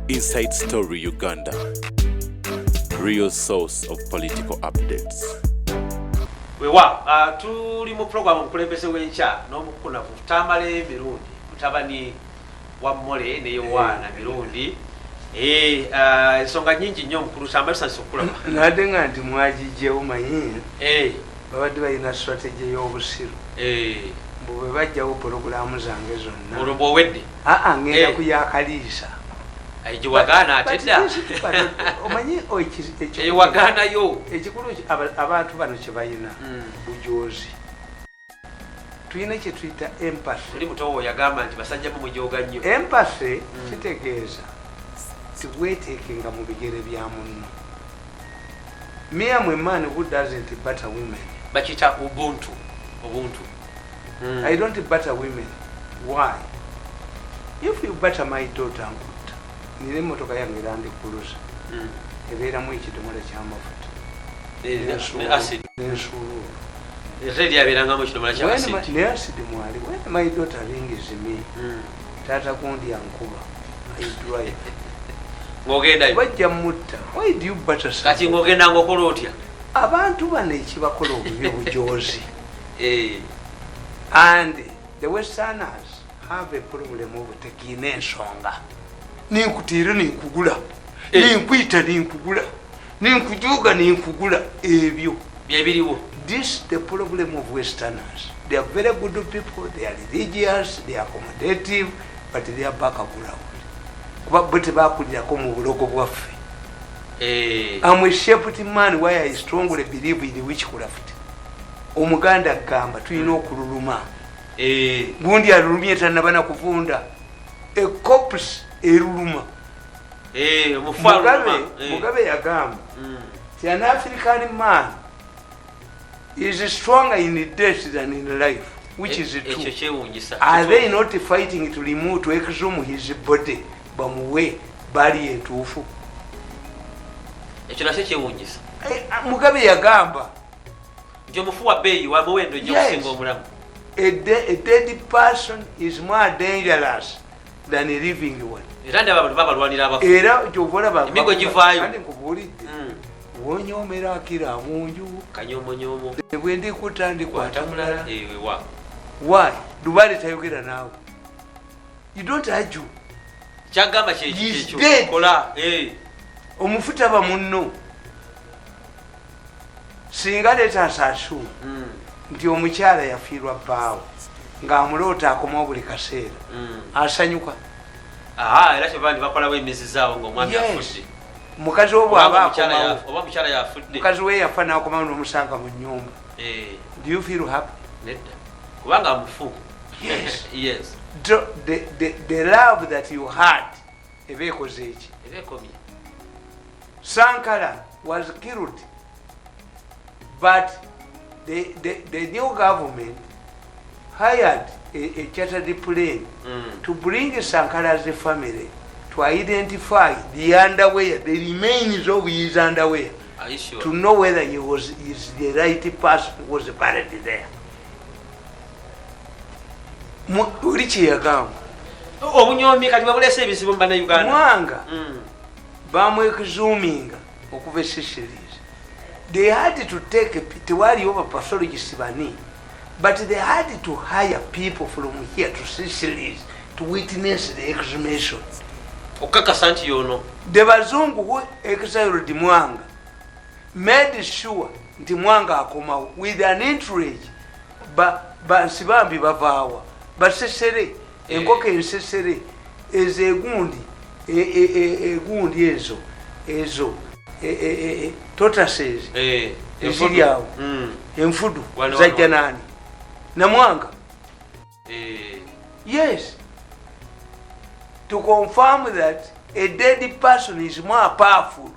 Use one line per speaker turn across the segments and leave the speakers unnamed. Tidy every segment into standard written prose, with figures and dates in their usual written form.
Inside Story Uganda, real source of political updates.
Wewa tuli mu program omukulembeze w'enkya n'omukunavu Tamale Mirundi mutabani wa Mole ne Yowana Mirundi ensonga nyingi nnyo mukulu Tamale sansokulaba
nade nga nti mwagijjewo manyi babadde balina strategy y'obusiru bwe bajjawo pologulaamu zange zonna
olwo owedde
ngenda ku ya Kariisa
ejiwagana atedda
omanyi
ejiwaganayo
ekikulu abantu bano kye balina bujoozi tulina kye tuyita empathy.
oli mutowo yagamba nti basajja mu mujoga nnyo.
Empathy kitegeeza tiweeteekenga mu bigere bya munno. Me am a man who doesn't butter women.
Bakita ubuntu.
I don't butter women. Why? If you butter my daughter, nile motoka yange irandi kuluza ebeera mu ekidomola ky'amafuta n'ensuulu
ezeri abeeranga mu kidomola ky'acid
ne acid mwali when my daughter rings me taata kundi ankuba aidwayo
ng'ogendayo
bajja mutta. Why do you butter
kati ng'ogenda ng'okola otya
abantu bano ekibakola obubi bujoozi and the westerners have a problem of tekiina ensonga ninkutiira ninkugula ninkwita ninkugula ninkujuuga ninkugula ebyo
byebiriwo.
This the problem of westerners. They are very good people, they are religious, they are accommodative, but they are background kuba bo tebakulirako mu bulogo bwaffe. I'm a shepherd man why I strongly believe in witchcraft. Omuganda gamba tulina okululuma gundi alulumye tanabana kuvunda a corpse eruluma. Mugabe yagamba an African man is stronger in death than in life, which is true. Are they not fighting to remove, to exhume his body bamuwe bali entuufu? Mugabe yagamba a dead person is more dangerous than a living one. Era kyovola nkubuulidde wonyoomera akira munju bwe ndikuta ndikwata mulala. Why? Lubale tayogera naawe. You don't argue.
Kyagamba kyekyo kola.
Omufuta ba munno singa leeta asaasu nti omukyala yafiirwa bbaawe ng'amuloota akomawo buli kaseera asanyuka.
Era kyebandi bakolawo emyezi zaawo ng'omwami afudde.
Mukazi wo bw'aba akomawo
oba mukyala yafudde
mukazi we yafa n'akomawo n'omusanga mu nnyumba. Do you feel happy?
Nedda kubanga mufu. Yes.
The love that you had eba ekoze eki?
Eba ekomye.
Sankara was killed, but the new government hired a chartered plane to bring Sankara's family to identify the underwear, the remains of his underwear.
Are you sure?
To know whether he is the right person who was buried there. Urichi yagamba
obunyomi kati babulese ebizibu mbana Uganda
mwanga bamwekizoominga okuva e Seychelles. They had to take tewali over pathologists bani, but they had to hire people from here to Seychelles to witness the exhumation.
okakasa nti yono
The bazungu who exiled Mwanga made sure nti Mwanga akomawo with an outrage bansibambi bavaawa basesere enkoko ensesere ezo egundi ezo totases eziri awo enfudu zajja nani na Mwanga. Yes, to confirm that a dead person is more powerful.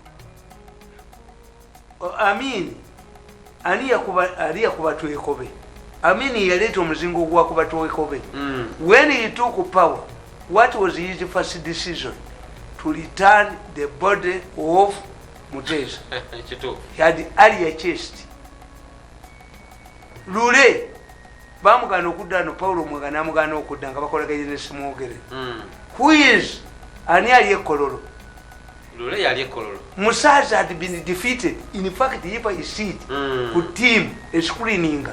Ani yakuba twekobe. Yaleeta omuzingo ogwakuba twekobe. When he took power, what was his first decision? To return the body of Mutesa. He had earlier chest. Lule bamugana okudda no Paulo mwagana mugana okudda nga bakolaganye ne Simwogere. Who is ani ali ekololo
Lule yali ekololo.
Musaza had been defeated. In fact, if I see it, with team, a screening,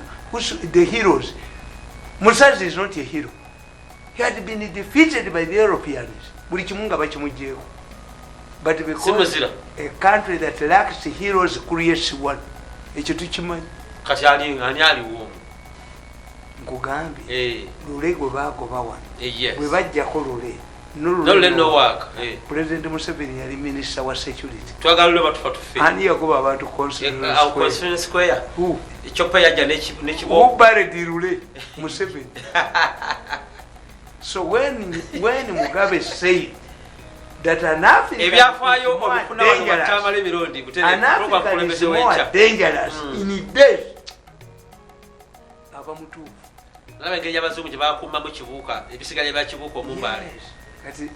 the heroes. Musaza is not a hero. He had been defeated by the Europeans. But because a country that lacks heroes creates one.
Kati aliwo.
Nkugambye Lule gwe bagoba wano bwe bajjako Lule
no work.
President Museveni yali minister wa security
twagala Lule batufa tufe
ani yagoba abantu
Constitution Square ekyokpa yajja n'ekibo
ubaredi Lule Museveni. So when Mugabe said that an African is more dangerous in death abamutuufu
engeri abazungu gye bakumamu kibuuka ebisigale bya kibuuka omumbaale
kati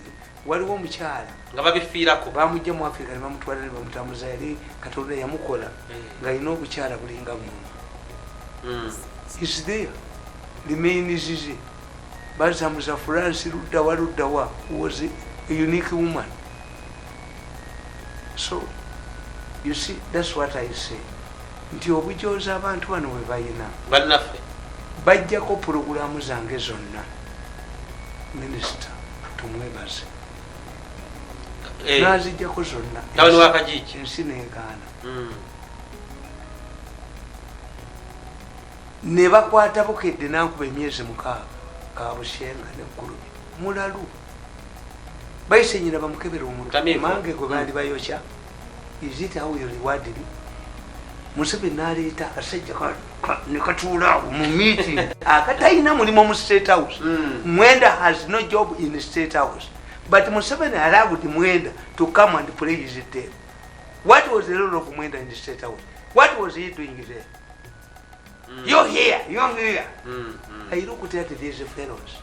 waliwo omukyala
nga babifiirako
bamujja mu Africa ne bamutwala ne bamutambuza yali Katonda yamukola ng'alina obukyala bulinga buno. Is there remains bazamuza France luddawa was a unique woman. So you see, that's what I say. Nti obujoza abantu bano bwe bayina
bannaffe
bajjako puroguramu zange zonna. Minisita tumwebaze nazijjako zonna ensi negaana ne bakwata bukedde nankuba emyezi 6 kabushenga neggulu mulalu bayise nyina bamukebera omululu mange gwe bandi bayokya. Is it how you reward him? Museveni n'aleeta akasajja ne katuula mu meeting akatalina mulimu mu State House. Mwenda has no job in the State House, but Museveni allowed Mwenda to come and play his tape. What was the role of Mwenda in the State House? What was he doing there? You're here. I look at these fellows.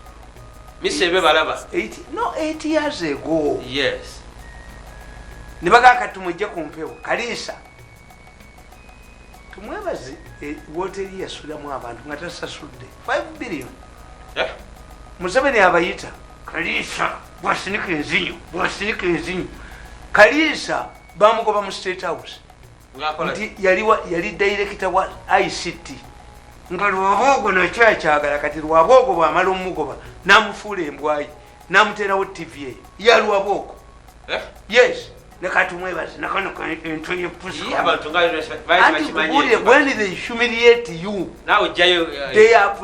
Mr. Bebalaba
8 years ago.
Yes.
Nibagaka tumujja ku mpewo Kariisa tumwebaze woteri yasulamu abantu nga tasasudde 5 billion. Museveni abayita Kariisa bwasinika enzinyo Kariisa bamugoba mu State House nti yali director wa ICT nga Lwabogo nakyakyagala kati Lwabogo bwamala omugoba namufuula embwayi namuterawo TV ya Lwabogo. Yes. Nekatumwebaze nakano entwe yepusi when they humiliate you
now
they have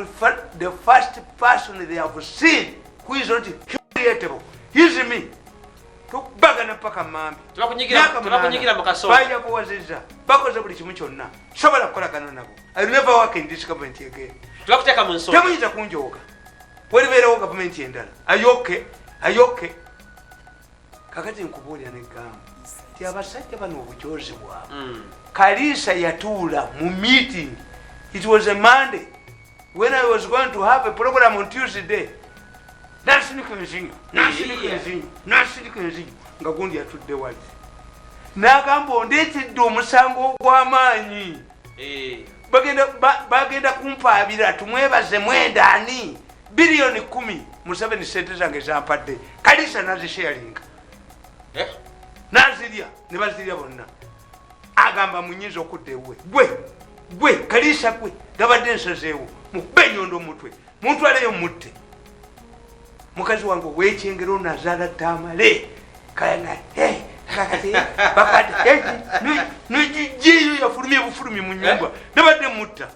the first person they have seen who is not humiliatable is me tukubagana paka mambi
tubakunyigira mu kaso
bajja kuwaziza bakoze buli kimu kyonna sobola kukolagana nabo. I will never work in this government again.
Tubakuteeka mu nsonga
temuyinza kunjooga walibeerawo gavumenti endala. ayoke kakati nkubuulira neggamba ti abasajja bano obujozi bwabwe. Kariisa yatuula mu meeting. It was a Monday when I was going to have a program on Tuesday. Nasinika enzinyo nga gundi yatudde wali n'agamba ondeetedde omusango ogw'amaanyi bagenda kumpaabira tumwebaze Mwenda ani biliyoni 10 Museveni sente zange zampadde. Kariisa nazisharinga nazirya ne bazirya bonna. Agamba munyinza okudda ewe gwe Kariisa gwe ndabadde nsazeewo mubenyondo omutwe muntwaleyo mutte mukazi wange wekyengero nazaala Tamale kayana nijiyo yafulumye bufulumi mu nyumba nabadde mutta.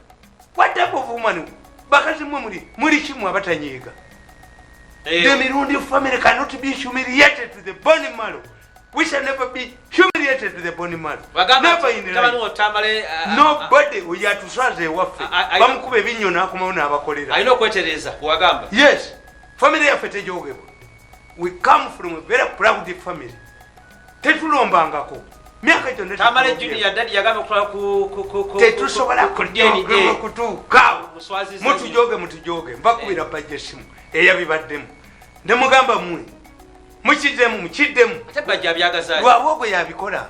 What type of woman? Bakazi mwe muri kimu abatanyiiga. The Mirundi family cannot be humiliated to the bone marrow. We shall never be humiliated to the bone marrow. Never in life. Nobody uyatusaze waffe bamukube ebinnyo n'akomawo n'abakolera.
Alina okwetereza kuwagamba.
Yes. Family yaffe tejogebwa. We come from a very proud family. Tetulombangako. Myaka gyonna
Tamale Junior Daddy yagamba
tetusobola kutuuka. Mutujoge. Mbakubira bajja essimu eyabibaddemu. Ne mugamba mmwe. Mukiddemu.
Ate bajja abyagaza.
Lwabogo yabikola.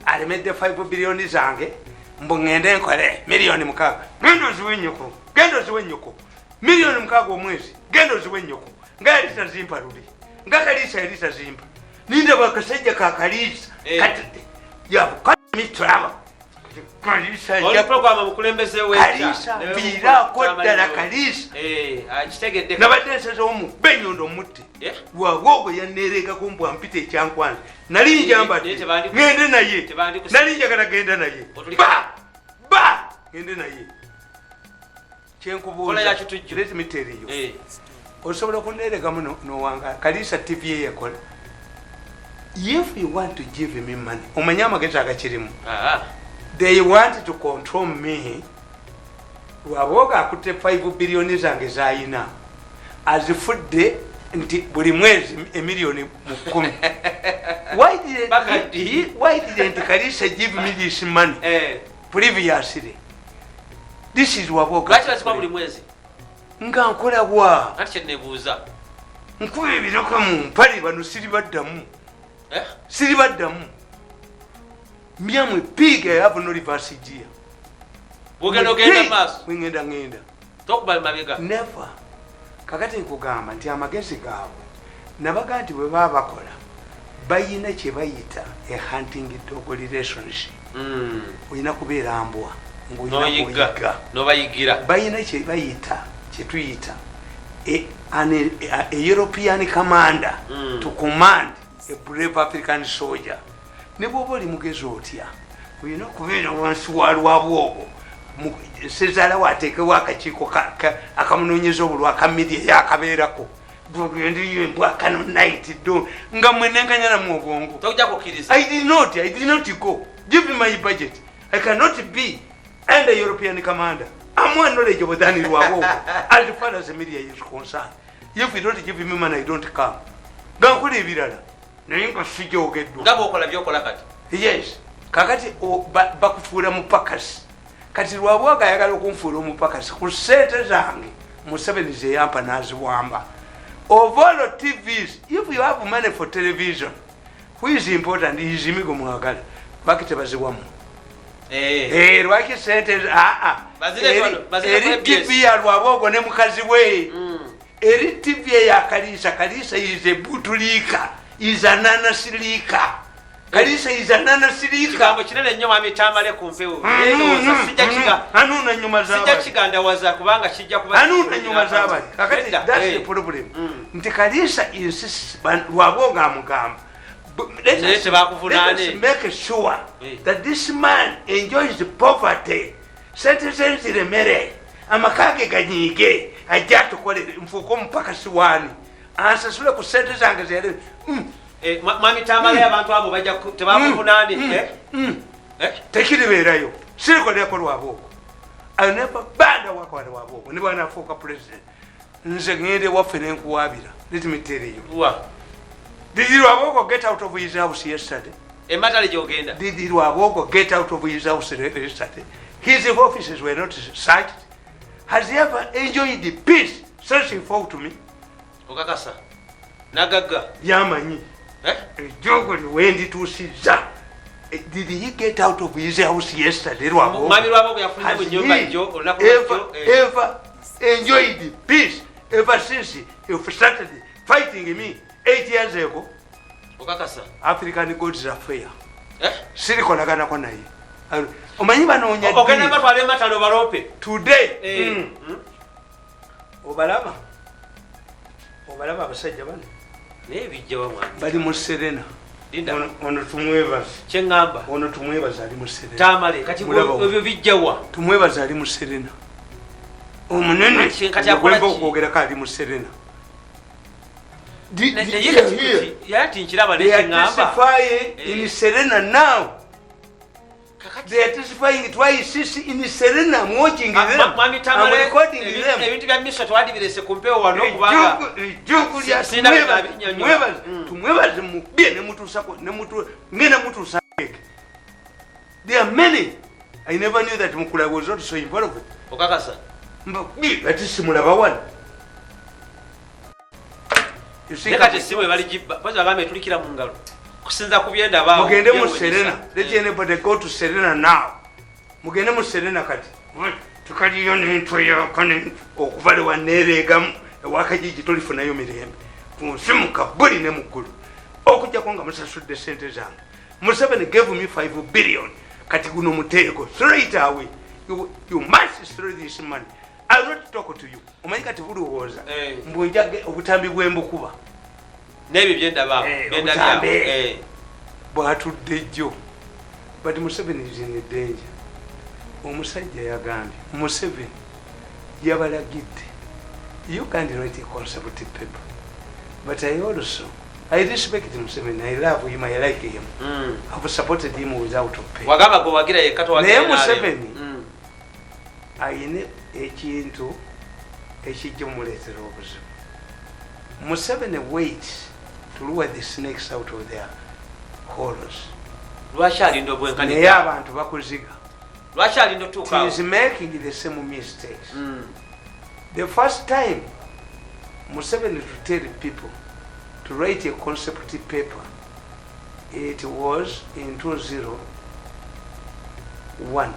Alemedde 5 billion zange. Mbu ngende nkole miliyoni 6. Genda oziwe nnyoko. Miliyoni 6 omwezi. Genda oziwe nnyoko. Nga yali tazimpa luli. Nga Kariisa yali tazimpa. ninda bakasajja ka Kariisa katide yabukamitulaba Kariisa
oli program mukulembeze
Kariisa viirako ddala Kariisa
akitegedde
nabadde nsazeomu benyondo mutte lwawogo yaneereekako mbwa mpita ekyankwanza nali njambadde ngende naye nali njagala genda naye ba gende naye kyenkubuuza let me tell you osobola okuneerekamu nowanga Kariisa TV ye yakola if you want to give me money omanye amagezi agakirimu they want to control me lwaboga akutte 5 billion zange zayina azifudde nti buli mwezi emiliyoni 10 why didn't Kariisa give me this money previously? This is waboga
buli mwezi
nga nkola bwa
ati kyenebuuza
nkuba ebiroko mu mpale bano siribaddamu myamwe piga yavo no reverse gear
ogenda maaso
ngenda
tokubali mabega
never kakati nkugamba nti amagezi gaabwe nabaga nti bwe baba bakola bayina kye bayita a hunting dog relationship oyina kubeera mbwa
nobayigira
bayina kye bayita kye tuyita a European commander to command a brave African soldier. Ne bwoba oli mugezi otya oyina okubeera wansi wa lwabwobo sezaala waateekewo akakiiko akamunoonyeza obulwa akamedia yakabeerako bwogendiyo embwa kano night do nga mwenenkanyanamu obwongo I did not go. Give me my budget. I cannot be under European commander. I'm more knowledgeable than you are as far as the media is concerned. If you don't give me money, I don't come. Gankule ebirala naye nga sijogeddwa
ngabo okola byokola kati
yes kakati bakufuula mupakasi kati lwabwaga ayagala okunfuula omupakasi ku ssente zange Museveni ze yampa n'azibwamba of all TVs. If you have money for television, who is important is imigo mwagala bakite bazibwamu lwaki sente eri TV ya lwabogo ne mukazi we eri TV ya Kariisa is a butulika is a nanasirika Kariisa is a nanasirika
kigambo kinene nnyo mwami Tamale kumpewo
anuna nyuma z'abali
sijja kigandawaza kubanga kijja kuba
anuna nyuma z'abali kakati that's the problem nti Kariisa insists lwabogo amugamba let's make sure that this man enjoys the poverty. Sentences in the mere. Amakage ganyige. Ajja tukolere mfuko mpaka siwani. Ansa sule ku sente zange zere.
Mami Tamale abantu abo bajja tebakufunani
tekiribeerayo. Siriko leko lwaboko. I never banda wako waboko. Ni bwana afuuka president. Nze ngende waffe nenkuwabira. Let me tell you. Did Lwabogo get out of his house yesterday? Did Lwabogo get out of his house yesterday? His offices were not searched. Has he ever enjoyed the peace since he fought to me?
Okakasa. Nagaga.
Yamanyi. Jogo wendi tusiza. Did he get out of his house yesterday? Has he ever enjoyed the peace ever since he started fighting me? 8 years ago,
Okakasa.
African gods are fair. Sirikolagana ko naye. Omanyi banoonya
okugenda batwale matalo balope.
Today. Obalaba abasajja bano.
Nebijja wamwe.
Bali mu Serena. Ono tumwebaza.
Kyengamba.
Ono tumwebaza ali mu Serena.
Tamale kati ebyo bijjawa.
Tumwebaza ali mu Serena. Omunene kati akola okwogera kali mu Serena. They are testifying in Serena now. They are testifying twice in Serena. I'm watching them. I'm recording them. There are many. I never knew that Mukula was also involved. That is similar one.
Nekati siwe balijiba kwanza bagame tulikira mu ngalo kusinza kubyenda bawo
mugende mu Serena. Let anybody go to Serena now. Mugende mu Serena kati tukaliyo n'entwe yakane okuvale wanereega wakajiji tolifunayo mirembe kunsimuka buli ne mukulu okujjako nga musasudde sente zange. Museveni gave me 5 billion kati guno muteeko straight away. You must throw this money. I will not talk to you. Omanyi kati bulowooza mbwenjage obutambi bw'embukuba
n'ebyo byendaba
bw'atudde jjo. But Museveni is in danger. Omusajja yagambye Museveni yabalagidde you can't write a conservative paper. But I respect Museveni. I love him. I like him. I've supported him without pay. Naye Museveni ayina ekintu ekijja mumuleetera obuzibu. Museveni waits to lure the snakes out of their holes. Naye abantu bakuziga. He is making the same mistakes. The first time Museveni to tell people to write a concept paper, it was in 2001.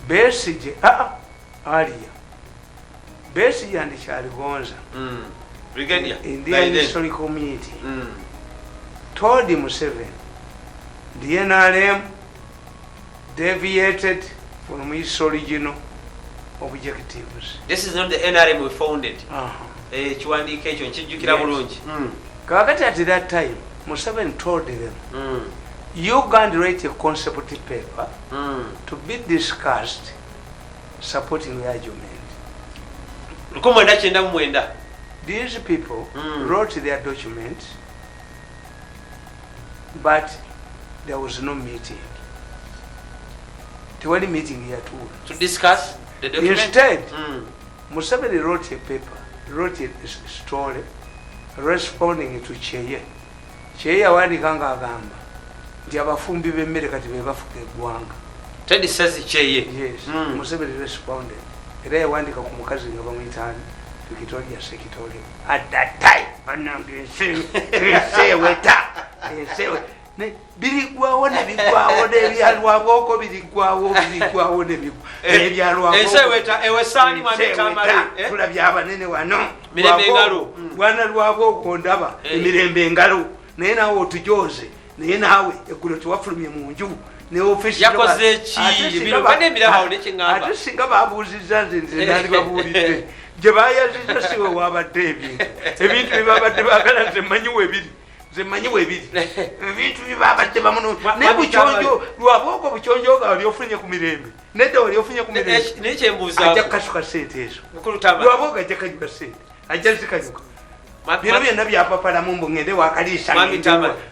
Besigye earlier. Besigye and Chaligonza Indian Historical Meeting told Museveni the NRM deviated from its original objectives.
This is not the NRM we founded.
Kakati at that time, Museveni told them, you can't write a concept paper to be discussed supporting the argument. These people wrote their documents, but there was no meeting. There was a meeting here too.
To discuss the document?
Instead, Museveni wrote a paper, wrote a story responding to Cheye. Cheye wandikanga agamba nti abafumbi b'emmere kati be bafuka eggwanga.
Teddy says Cheye.
Yes. Museveni responded. Era yawandika ku mukazi nga bamuyitaani Victoria Secretary. At that time, banange ensewe birigwawo nebigwawo n'ebyalwabwoko birigwawo n'ebyalwabwoko
ewesaani mwami Tamale
tulabye abanene wano bwana lwabwoko ndaba emirembe engalo naye naawe otujoze naye naawe eggulo tewafulumye mu nju
yakoze ki emirembe nekiŋŋamba
ate singa babuuzizza nze naali babuulidde gye bayaziza siwe wabadde ebintu byebabadde baagala nze mmanyiwo ebiri ebintu byebabadde bamuno ne bukyonjo lwabwoko bukyonjo nga waliofunye ku mirembe nedda waliofunye ku mirembe ajja kukasuka sente ezo lwabwoko ajja kanyuka sente ajja zikanyuka bino byonna byapapalamu mbu ngende wakaliisa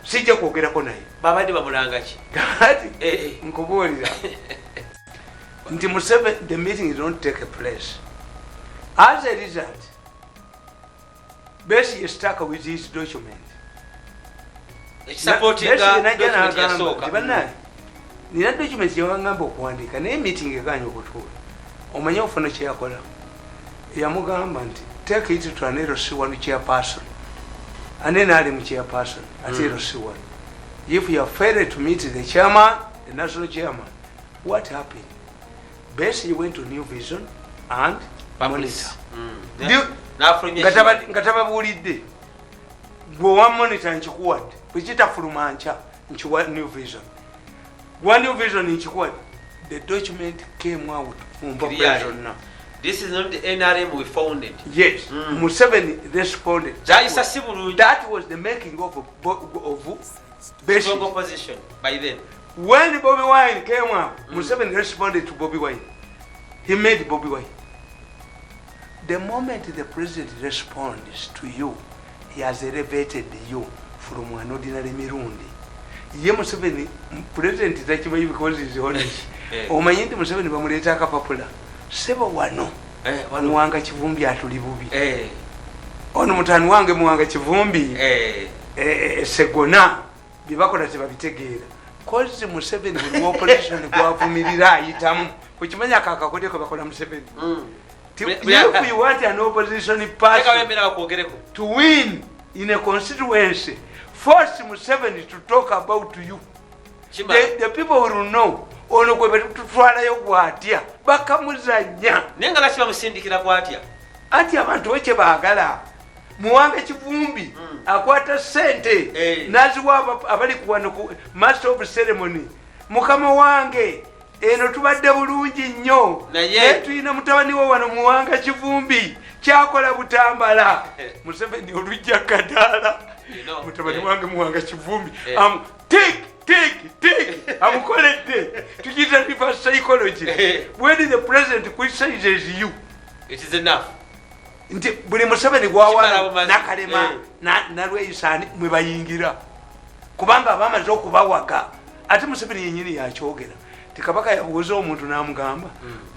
sijja kwogerako naye
babadde bamulanga ki
kati nkubuulira nti Museveni the meeting don't take a place. As a result, Besigye stuck with his document. Nina document yewangamba okuwandiika naye meeting eganya okutuula. Omanye ofuna kye yakola. Yamugamba nti take it to an LC1 chairperson. And then add him chairperson at LC1. If you have failed to meet the chairman, the national chairman, what happened? Besigye went to New Vision and monitor. Nga tababuulidde gwe wa monitor nkikuwadde bwekitafuluma nkya nkiwa New Vision gwa New Vision nkikuwadde the document came out from zonna.
This is not the NRM we founded.
Yes. Museveni responded. That was the making of
strong opposition by then.
When Bobby Wine came up, Museveni responded to Bobby Wine. He made Bobby Wine. The moment the president responds to you, he has elevated you from an ordinary Mirundi. Ye Museveni, president takimanyi because he's honest. Omanyi nti Museveni bamuleeta akapapula. Sebo wano. Muwanga Kivumbi atuli bubi. Ono mutani wange Muwanga Kivumbi. Segona bibakola tebabitegeera. Kozi Museveni buli operation gwavumirira ayitamu. Okimanya akakakodde ko bakola Museveni. If you want an opposition person to win in a constituency, force Museveni to talk about you. The people will know. Ono kwe betutwalayo gwatya bakamuzanya
nenga laki bamusindikira gwatya
ati abantu weche baagala muwange kivumbi akwata sente naziwa abali kuwano ku master of ceremony mukama wange eno tubadde bulungi nnyo naye tulina mutabani wo wano muwanga kivumbi kyakola butambala Museveni olujja kadaala mutabani wange muwanga kivumbi take amukoledde tukiyita reverse psychology when the president criticizes you
it is enough
nti buli Museveni gwawa nakalema nalweyisani mwe bayingira kubanga abamaze okubawaga ate Museveni yenyini yakyogera tikabaka yabuuza omuntu namugamba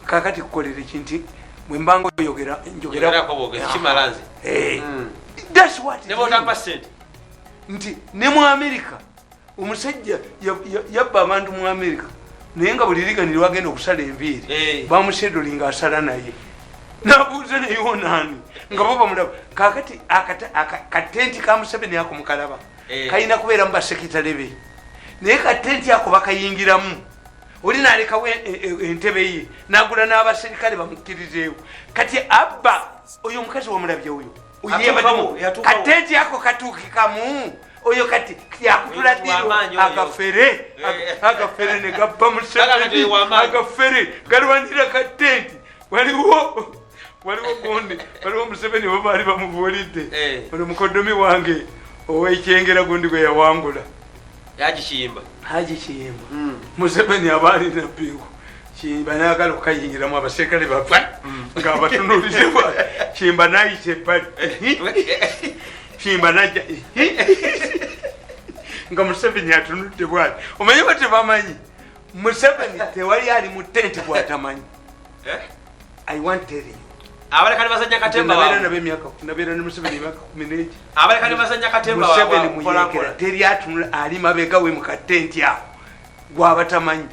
kakati kukolera ekinti mwe mbanga oyogera njogera
kimalanzi
that's what
never percent
nti ne mu America omusajja yabba abantu mu America naye nga buli liganiro wagenda okusala enviiri bamusedolinga asala naye nabuuza naye onaani nga bo bamulaba kakati katenti ka Museveni ako mukalaba kalina kubeera mu basekitale be naye katenti ako bakayingiramu oli nalekawo entebe ye nagula n'abaserikale bamukkirizeewo kati abba oyo omukazi wamulabye oyo katenti ako katuukikamu oyo kati yakutula diro agafere ne gabba Museveni agafere galwanira katenti waliwo gonde waliwo Museveni bo baali bamubuulidde ono mukodomi wange ow'ekyengera gundi gwe yawangula Haji Kiyimba Museveni abaali na mpingu Kiyimba n'agala okukayingiramu abaserikale bava nga abatunuulire bwa Kiyimba n'ayita ebbali Kiyimba n'ajja nga Museveni atunudde bwati omanyi bwe tebamanyi Museveni tewali ali mu tenti bw'atamanyi I want tell you
abalekani basajja katemba wao
nabeera ne Museveni emyaka 11
abalekani basajja katemba wao
Museveni muyekera teri atunula ali mabega we mu katenti awo gwabatamanyi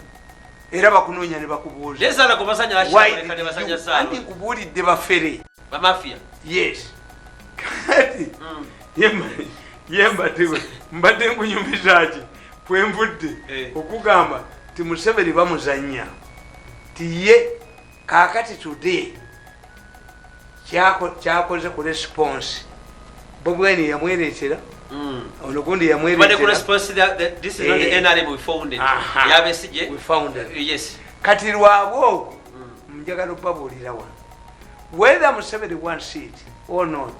era bakunoonya ne bakubuuza
yesala ku basajja abalekani basajja sawa
andi kubuulidde bafere
ba mafia
yes kati yemba tiwe mbadde nkunyumizaaki pwenvudde okugamba ti Museveni bamuzannya ti ye kakati today kyakoze ku response bobweni yamwereetera ono gundi yamwereetera kati lwabwo njagala okubabuulira wano whether Museveni wants it or not